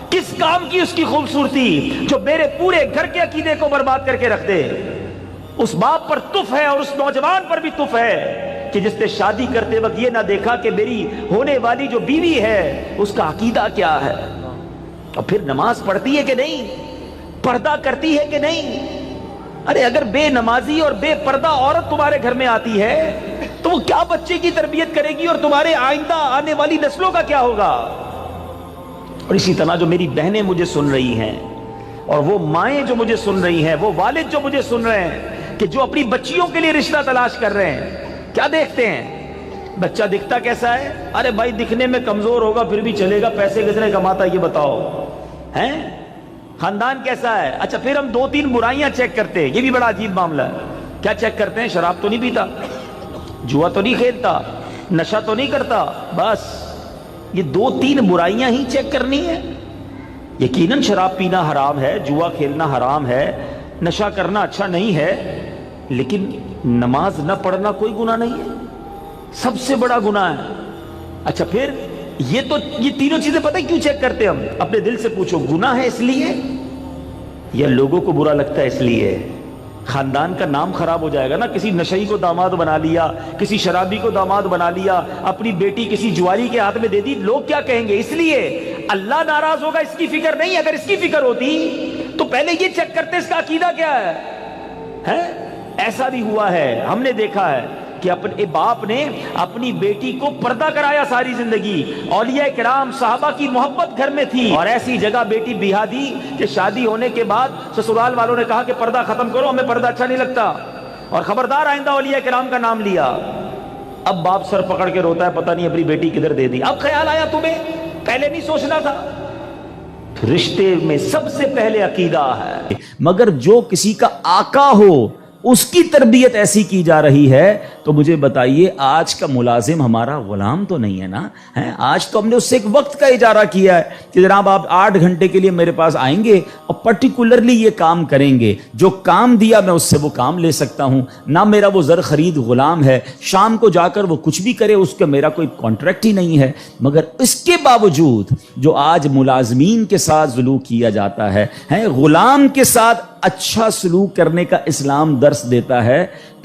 کس کام کی اس کی خوبصورتی جو میرے پورے گھر کے عقیدے کو برباد کر کے رکھ دے. اس باپ پر تف ہے اور اس نوجوان پر بھی تف ہے کہ جس نے شادی کرتے وقت یہ نہ دیکھا کہ میری ہونے والی جو بیوی ہے اس کا عقیدہ کیا ہے. اور پھر نماز پڑھتی ہے کہ نہیں، پردہ کرتی ہے کہ نہیں. ارے اگر بے نمازی اور بے پردہ عورت تمہارے گھر میں آتی ہے تو وہ کیا بچے کی تربیت کرے گی اور تمہارے آئندہ آنے والی نسلوں کا کیا ہوگا. اور اسی طرح جو میری بہنیں مجھے سن رہی ہیں اور وہ مائیں جو مجھے سن رہی ہیں، وہ والد جو مجھے سن رہے ہیں کہ جو اپنی بچیوں کے لیے رشتہ تلاش کر رہے ہیں، کیا دیکھتے ہیں؟ بچہ دکھتا کیسا ہے؟ ارے بھائی دکھنے میں کمزور ہوگا پھر بھی چلے گا، پیسے کس نے کماتا ہے یہ بتاؤ ہیں؟ خاندان کیسا ہے؟ اچھا پھر ہم 2-3 برائیاں چیک کرتے ہیں، یہ بھی بڑا عجیب معاملہ ہے. کیا چیک کرتے ہیں؟ شراب تو نہیں پیتا، جوا تو نہیں کھیلتا، نشہ تو نہیں کرتا، بس یہ 2-3 برائیاں ہی چیک کرنی ہے. یقیناً شراب پینا حرام ہے، جوا کھیلنا حرام ہے، نشہ کرنا اچھا نہیں ہے، لیکن نماز نہ پڑھنا کوئی گناہ نہیں ہے، سب سے بڑا گناہ ہے. اچھا پھر یہ تینوں چیزیں پتہ کیوں چیک کرتے ہم؟ اپنے دل سے پوچھو، گناہ ہے اس لیے یا لوگوں کو برا لگتا ہے اس لیے؟ خاندان کا نام خراب ہو جائے گا نا. کسی نشئی کو داماد بنا لیا، کسی شرابی کو داماد بنا لیا، اپنی بیٹی کسی جواری کے ہاتھ میں دے دی، لوگ کیا کہیں گے؟ اس لیے اللہ ناراض ہوگا اس کی فکر نہیں. اگر اس کی فکر ہوتی تو پہلے یہ چیک کرتے اس کا عقیدہ کیا ہے. ایسا بھی ہوا ہے، ہم نے دیکھا ہے کہ اپنے باپ نے اپنی بیٹی کو پردہ کرایا ساری زندگی. اولیاء کرام صحابہ کی محبت گھر میں تھی اور ایسی جگہ بیٹی بیاہ دی کہ شادی ہونے کے بعد سسرال والوں نے کہا کہ پردہ ختم کرو، ہمیں پردہ اچھا نہیں لگتا، اور خبردار آئندہ اولیاء کرام کا نام لیا. اب باپ سر پکڑ کے روتا ہے، پتہ نہیں اپنی بیٹی کدھر دے دی. اب خیال آیا تمہیں، پہلے نہیں سوچنا تھا. رشتے میں سب سے پہلے عقیدہ ہے.
مگر جو کسی کا آقا ہو اس کی تربیت ایسی کی جا رہی ہے تو مجھے بتائیے آج کا ملازم ہمارا غلام تو نہیں ہے نا. آج تو ہم نے اس سے ایک وقت کا اجارہ کیا ہے کہ جناب آپ 8 گھنٹے کے لیے میرے پاس آئیں گے اور پرٹیکولرلی یہ کام کریں گے، جو کام دیا میں اس سے وہ کام لے سکتا ہوں. نہ میرا وہ زر خرید غلام ہے، شام کو جا کر وہ کچھ بھی کرے اس کا میرا کوئی کانٹریکٹ ہی نہیں ہے. مگر اس کے باوجود جو آج ملازمین کے ساتھ سلوک کیا جاتا ہے، غلام کے ساتھ اچھا سلوک کرنے کا اسلام درس دیتا ہے،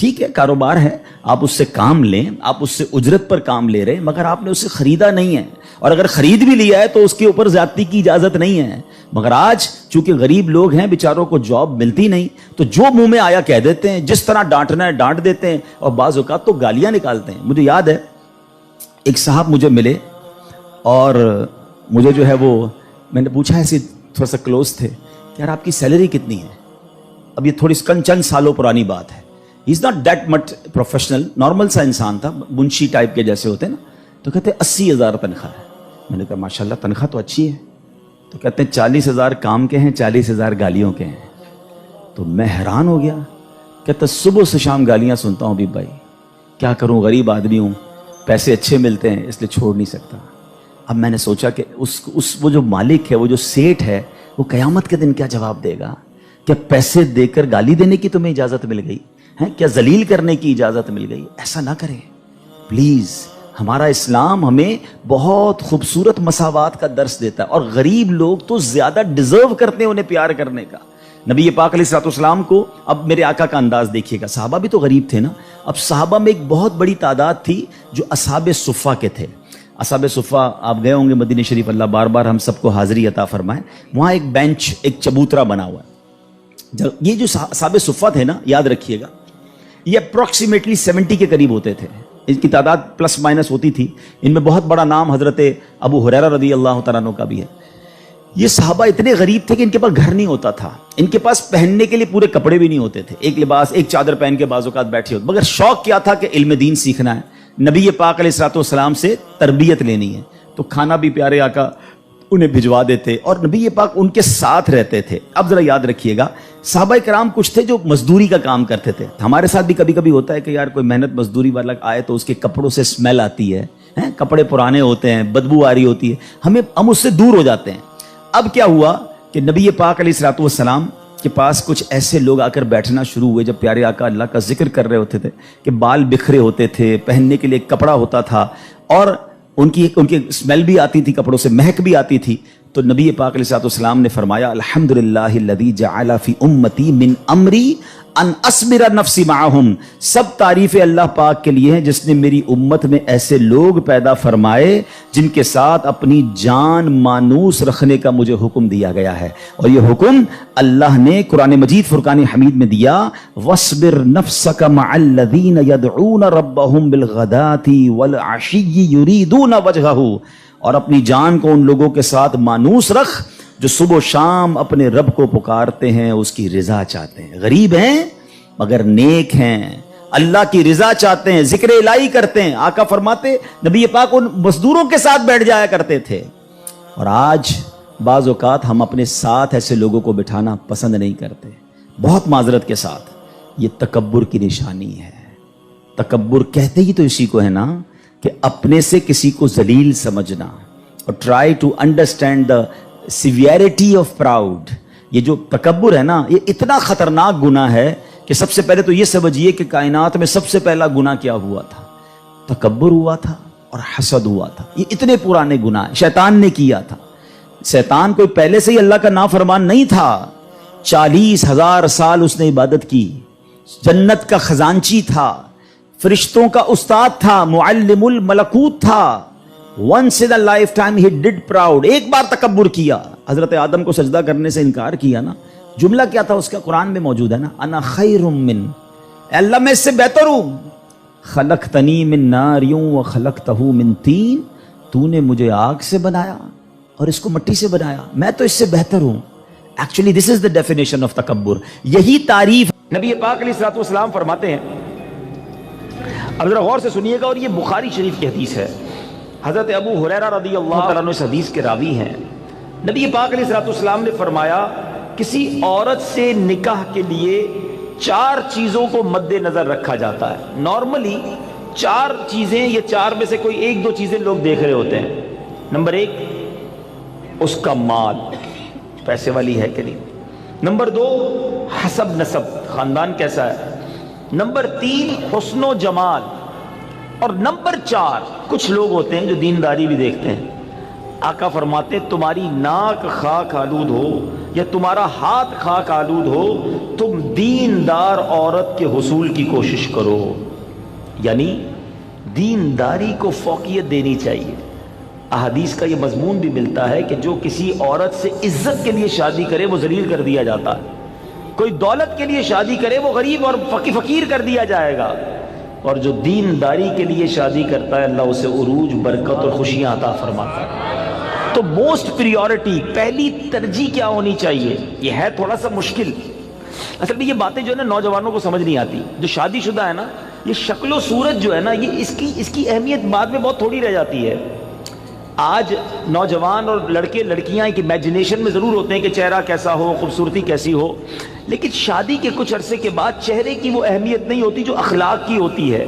ٹھیک ہے کاروبار ہے, آپ اس سے کام لیں, آپ اس سے اجرت پر کام لے رہے ہیں, مگر آپ نے اسے خریدا نہیں ہے, اور اگر خرید بھی لیا ہے تو اس کے اوپر زیادتی کی اجازت نہیں ہے. مگر آج چونکہ غریب لوگ ہیں, بیچاروں کو جاب ملتی نہیں, تو جو منہ میں آیا کہہ دیتے ہیں, جس طرح ڈانٹنا ہے ڈانٹ دیتے ہیں, اور بعض اوقات تو گالیاں نکالتے ہیں. مجھے یاد ہے ایک صاحب مجھے ملے, اور مجھے جو ہے وہ میں نے پوچھا, ایسے تھوڑا سا کلوز تھے, کہ یار آپ کی سیلری کتنی ہے؟ اب یہ تھوڑی چند سالوں پرانی بات ہے. He is not that much professional, normal سا انسان تھا, منشی ٹائپ کے جیسے ہوتے ہیں نا. تو کہتے 80,000 تنخواہ ہے. میں نے کہا ماشاءاللہ تنخواہ تو اچھی ہے. تو کہتے ہیں 40,000 کام کے ہیں, 40,000 گالیوں کے ہیں. تو میں حیران ہو گیا. کہتا صبح سے شام گالیاں سنتا ہوں حبیب بھائی, کیا کروں, غریب آدمی ہوں, پیسے اچھے ملتے ہیں اس لیے چھوڑ نہیں سکتا. اب میں نے سوچا کہ وہ جو مالک ہے, وہ جو سیٹ ہے, وہ قیامت کے دن کیا جواب دے گا؟ کیا پیسے دے کر گالی دینے کی تمہیں اجازت مل گئی ہے؟ کیا ذلیل کرنے کی اجازت مل گئی؟ ایسا نہ کریں پلیز. ہمارا اسلام ہمیں بہت خوبصورت مساوات کا درس دیتا ہے, اور غریب لوگ تو زیادہ ڈیزرو کرتے ہیں انہیں پیار کرنے کا. نبی پاک علیہ الصلوۃ والسلام کو, اب میرے آقا کا انداز دیکھیے گا, صحابہ بھی تو غریب تھے نا. اب صحابہ میں ایک بہت بڑی تعداد تھی جو اصحاب صفہ کے تھے. اصحاب صفہ آپ گئے ہوں گے مدینہ شریف, اللہ بار بار ہم سب کو حاضری عطا فرمائے. وہاں ایک بینچ, ایک چبوترا بنا ہوا ہے. یہ جو اصحاب صفہ تھے نا, یاد رکھیے گا, یہ اپروکسیمیٹلی 70 کے قریب ہوتے تھے. ان کی تعداد پلس مائنس ہوتی تھی. ان میں بہت بڑا نام حضرت ابو ہریرہ رضی اللہ تعالیٰ عنہ کا بھی ہے. یہ صحابہ اتنے غریب تھے کہ ان کے پاس گھر نہیں ہوتا تھا, ان کے پاس پہننے کے لیے پورے کپڑے بھی نہیں ہوتے تھے. ایک لباس, ایک چادر پہن کے بعض اوقات بیٹھے ہوتے, مگر شوق کیا تھا کہ علم دین سیکھنا ہے, نبی پاک علیہ الصلوۃ والسلام سے تربیت لینی ہے. تو کھانا بھی پیارے آقا انہیں بھجوا دیتے, اور نبی پاک ان کے ساتھ رہتے تھے. اب ذرا یاد رکھیے گا, صحابہ کرام کچھ تھے جو مزدوری کا کام کرتے تھے. ہمارے ساتھ بھی کبھی کبھی ہوتا ہے کہ یار کوئی محنت مزدوری والا آئے تو اس کے کپڑوں سے اسمیل آتی ہے, کپڑے پرانے ہوتے ہیں, بدبو آ رہی ہوتی ہے, ہم اس سے دور ہو جاتے ہیں. اب کیا ہوا کہ نبی پاک علیہ الصلوۃ والسلام کے پاس کچھ ایسے لوگ آ کر بیٹھنا شروع ہوئے, جب پیارے آقا اللہ کا ذکر کر رہے ہوتے تھے, کہ بال بکھرے ہوتے تھے, پہننے کے لیے کپڑا ہوتا تھا, اور ان کی اسمیل بھی آتی تھی, کپڑوں سے مہک بھی آتی تھی. تو نبی پاک علیہ الصلوۃ والسلام نے فرمایا, الحمدللہ الذی جعل فی امتی من امری ان اصبر نفسی معہم. سب تعریف اللہ پاک کے لیے ہیں جس نے میری امت میں ایسے لوگ پیدا فرمائے جن کے ساتھ اپنی جان مانوس رکھنے کا مجھے حکم دیا گیا ہے. اور یہ حکم اللہ نے قرآن مجید فرقان حمید میں دیا, وَاصْبِرْ نَفْسَكَ مَعَ الَّذِينَ يَدْعُونَ رَبَّهُمْ بِالْغَدَاةِ وَالْعَشِيِّ يُرِيدُونَ وَجْهَهُ. اور اپنی جان کو ان لوگوں کے ساتھ مانوس رکھ جو صبح و شام اپنے رب کو پکارتے ہیں, اس کی رضا چاہتے ہیں. غریب ہیں مگر نیک ہیں, اللہ کی رضا چاہتے ہیں, ذکر الہی کرتے ہیں. آقا فرماتے نبی پاک ان مزدوروں کے ساتھ بیٹھ جایا کرتے تھے. اور آج بعض اوقات ہم اپنے ساتھ ایسے لوگوں کو بٹھانا پسند نہیں کرتے, بہت معذرت کے ساتھ. یہ تکبر کی نشانی ہے. تکبر کہتے ہی تو اسی کو ہے نا, کہ اپنے سے کسی کو ذلیل سمجھنا, اور try to understand the severity of proud. یہ جو تکبر ہے نا, یہ اتنا خطرناک گناہ ہے کہ سب سے پہلے تو یہ سمجھیے کہ کائنات میں سب سے پہلا گناہ کیا ہوا تھا؟ تکبر ہوا تھا اور حسد ہوا تھا. یہ اتنے پرانے گناہ شیطان نے کیا تھا. شیطان کوئی پہلے سے ہی اللہ کا نافرمان نہیں تھا. 40,000 سال اس نے عبادت کی, جنت کا خزانچی تھا, فرشتوں کا استاد تھا, معلم الملکوت تھا. once in a lifetime he did proud. ایک بار تکبر کیا, حضرت آدم کو سجدہ کرنے سے انکار کیا نا. جملہ کیا تھا اس کا؟ قرآن میں موجود ہے نا, انا خیر من, اے اللہ میں اس سے بہتر ہوں. خلقتنی من نار وخلقتہ من طین, تو نے مجھے آگ سے بنایا اور اس کو مٹی سے بنایا, میں تو اس سے بہتر ہوں. Actually this is the definition of تکبر. یہی تعریف
نبی پاک علیہ الصلوۃ والسلام فرماتے ہیں, اب ذرا غور سے سنیے گا, اور یہ بخاری شریف کی حدیث ہے. حضرت ابو ہریرہ رضی اللہ تعالیٰ عنہ اس حدیث کے راوی ہیں. نبی پاک علیہ الصلوۃ والسلام نے فرمایا, کسی عورت سے نکاح کے لیے 4 چیزوں کو مد نظر رکھا جاتا ہے. نارملی 4 چیزیں, یہ 4 میں سے کوئی 1-2 چیزیں لوگ دیکھ رہے ہوتے ہیں. نمبر 1, اس کا مال, پیسے والی ہے کہ نہیں. نمبر 2, حسب نسب, خاندان کیسا ہے. نمبر 3, حسن و جمال. اور نمبر 4, کچھ لوگ ہوتے ہیں جو دینداری بھی دیکھتے ہیں. آقا فرماتے تمہاری ناک خاک آلود ہو یا تمہارا ہاتھ خاک آلود ہو، تم دیندار عورت کے حصول کی کوشش کرو. یعنی دینداری کو فوقیت دینی چاہیے. احادیث کا یہ مضمون بھی ملتا ہے کہ جو کسی عورت سے عزت کے لیے شادی کرے وہ ذلیل کر دیا جاتا ہے، کوئی دولت کے لیے شادی کرے وہ غریب اور فقیر کر دیا جائے گا، اور جو دینداری کے لیے شادی کرتا ہے اللہ اسے عروج، برکت اور خوشیاں عطا فرماتا ہے. تو موسٹ پریورٹی، پہلی ترجیح کیا ہونی چاہیے؟ یہ ہے تھوڑا سا مشکل. اصل میں یہ باتیں جو ہے نا نوجوانوں کو سمجھ نہیں آتی. جو شادی شدہ ہے نا، یہ شکل و صورت جو ہے نا، یہ اس کی اہمیت بعد میں بہت تھوڑی رہ جاتی ہے. آج نوجوان اور لڑکے لڑکیاں ایک امیجنیشن میں ضرور ہوتے ہیں کہ چہرہ کیسا ہو، خوبصورتی کیسی ہو، لیکن شادی کے کچھ عرصے کے بعد چہرے کی وہ اہمیت نہیں ہوتی جو اخلاق کی ہوتی ہے.